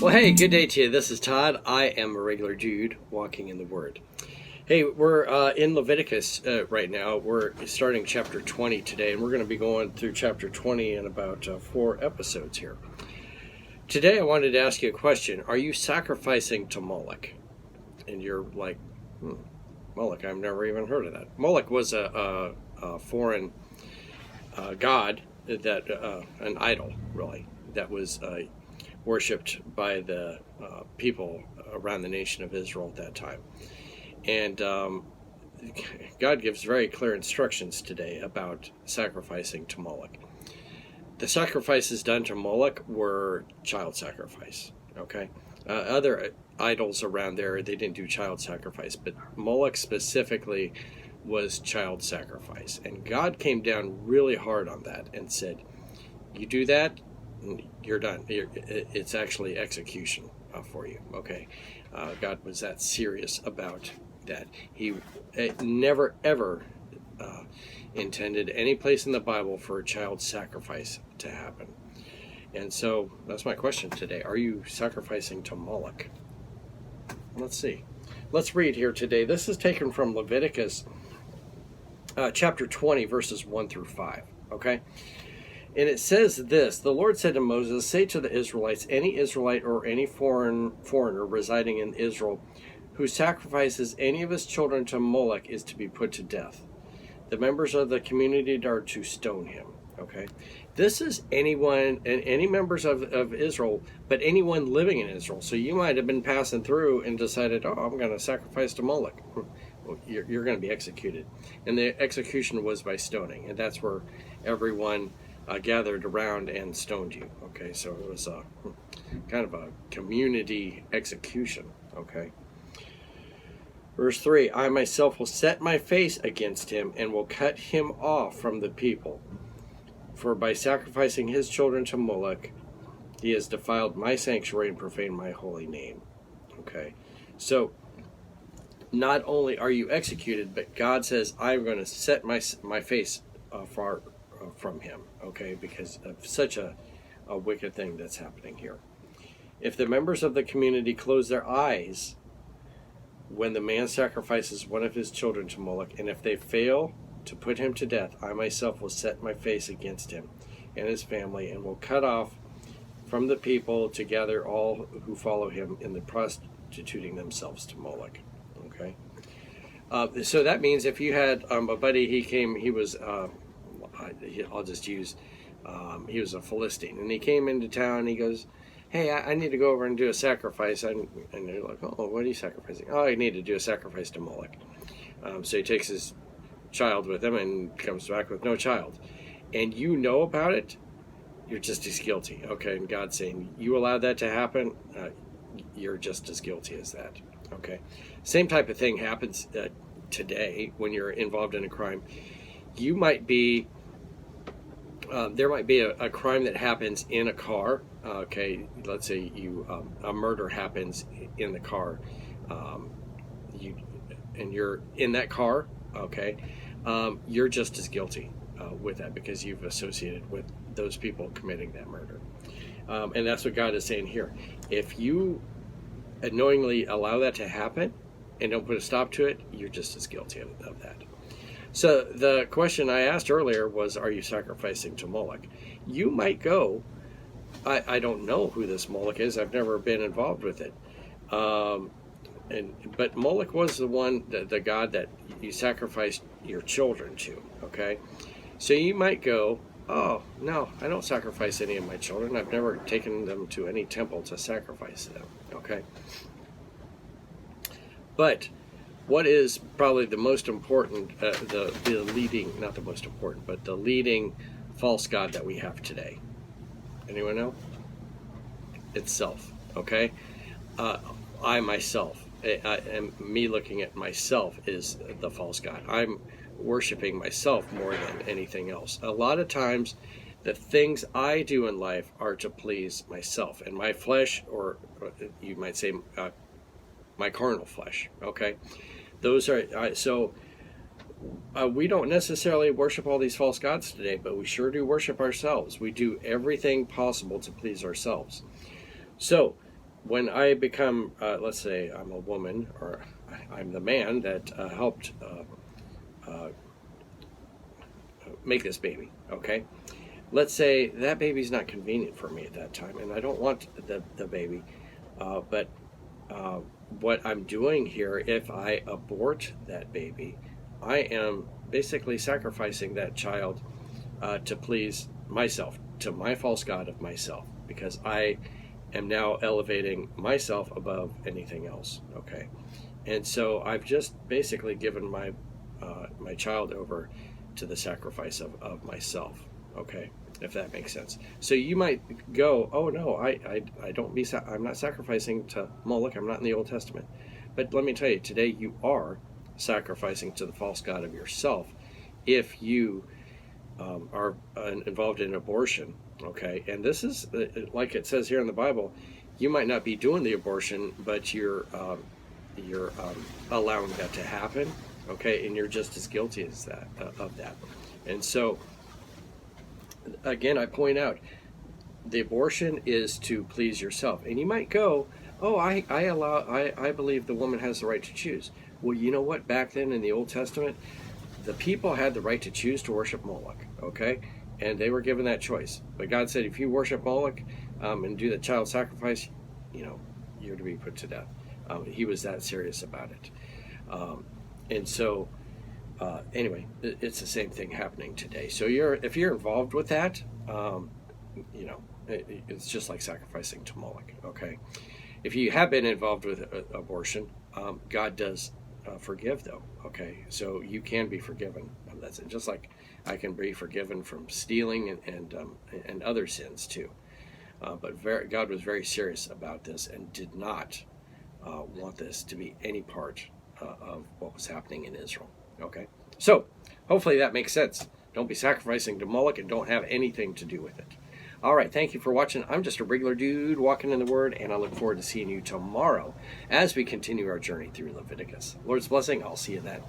Well, hey, good day to you. This is Todd. I am a regular dude walking in the Word. Hey, we're in Leviticus right now. We're starting chapter 20 today, and we're going to be going through chapter 20 in about 4 episodes here. Today, I wanted to ask you a question. Are you sacrificing to Molek? And you're like, Molek, I've never even heard of that. Molek was a foreign god, that an idol, really, that was worshipped by the people around the nation of Israel at that time. And God gives very clear instructions today about sacrificing to Molek. The sacrifices done to Molek were child sacrifice, okay? Other idols around there, they didn't do child sacrifice, but Molek specifically was child sacrifice. And God came down really hard on that and said, you do that, you're done. It's actually execution for you, okay? God was that serious about that. He never, ever intended any place in the Bible for a child sacrifice to happen. And so that's my question today. Are you sacrificing to Molek? Let's see. Let's read here today. This is taken from Leviticus chapter 20, verses 1 through 5, okay? And it says this: the Lord said to Moses, say to the Israelites, any Israelite or any foreigner residing in Israel who sacrifices any of his children to Molek is to be put to death. The members of the community are to stone him. Okay, this is anyone and any members of Israel, but anyone living in Israel. So you might have been passing through and decided, oh, I'm going to sacrifice to Molek. Well, you're going to be executed. And the execution was by stoning, and that's where everyone gathered around and stoned you. Okay, so it was a kind of a community execution. Okay. Verse 3, I myself will set my face against him and will cut him off from the people. For by sacrificing his children to Molek, he has defiled my sanctuary and profaned my holy name. Okay, so not only are you executed, but God says, I'm going to set my face far from him, okay, because of such a wicked thing that's happening here. If the members of the community close their eyes when the man sacrifices one of his children to Molek, and if they fail to put him to death, I myself will set my face against him and his family, and will cut off from the people to gather all who follow him in the prostituting themselves to Molek. Okay, so that means if you had a buddy, he was I'll just use he was a Philistine, and he came into town and he goes, hey, I need to go over and do a sacrifice. And they're like, oh, what are you sacrificing? Oh, I need to do a sacrifice to Molek. So he takes his child with him and comes back with no child. And you know about it, you're just as guilty. Okay, and God's saying, you allowed that to happen, you're just as guilty as that. Okay, same type of thing happens today when you're involved in a crime. You might be, there might be a crime that happens in a car. Okay, let's say a murder happens in the car, and you're in that car. Okay, you're just as guilty with that because you've associated with those people committing that murder, and that's what God is saying here. If you knowingly allow that to happen and don't put a stop to it, you're just as guilty of that. So the question I asked earlier was, are you sacrificing to Molek? You might go, I don't know who this Molek is. I've never been involved with it. But Molek was the one, the god that you sacrificed your children to, okay? So you might go, oh, no, I don't sacrifice any of my children. I've never taken them to any temple to sacrifice them, okay? But what is probably the most important, the leading, not the most important, but the leading false god that we have today? Anyone know? It's self, okay? I myself, and me looking at myself is the false god. I'm worshiping myself more than anything else. A lot of times, the things I do in life are to please myself and my flesh, or you might say my carnal flesh, okay? Those are, so we don't necessarily worship all these false gods today, but we sure do worship ourselves. We do everything possible to please ourselves. So when I become, let's say I'm a woman, or I'm the man that helped make this baby, okay? Let's say that baby's not convenient for me at that time, and I don't want the baby, but what I'm doing here, if I abort that baby, I am basically sacrificing that child to please myself, to my false god of myself, because I am now elevating myself above anything else, okay? And so I've just basically given my child over to the sacrifice of myself, okay, if that makes sense. So you might go, oh no, I don't be, I'm not sacrificing to Molek, I'm not in the Old Testament. But let me tell you, today you are sacrificing to the false god of yourself if you are involved in abortion, okay? And this is, like it says here in the Bible, you might not be doing the abortion, but you're allowing that to happen, okay? And you're just as guilty as that of that. And so, again, I point out, the abortion is to please yourself. And you might go, oh, I believe the woman has the right to choose. Well, you know what? Back then in the Old Testament, the people had the right to choose to worship Molek, okay? And they were given that choice. But God said, if you worship Molek and do the child sacrifice, you're to be put to death. He was that serious about it. And so, anyway, it's the same thing happening today. So if you're involved with that, it's just like sacrificing to Molek, okay? If you have been involved with abortion, God does forgive, though, okay? So you can be forgiven. That's just like I can be forgiven from stealing and other sins too. But God was very serious about this and did not want this to be any part of what was happening in Israel, okay? So hopefully that makes sense. Don't be sacrificing to Molek and don't have anything to do with it. All right, thank you for watching. I'm just a regular dude walking in the Word, and I look forward to seeing you tomorrow as we continue our journey through Leviticus. Lord's blessing. I'll see you then.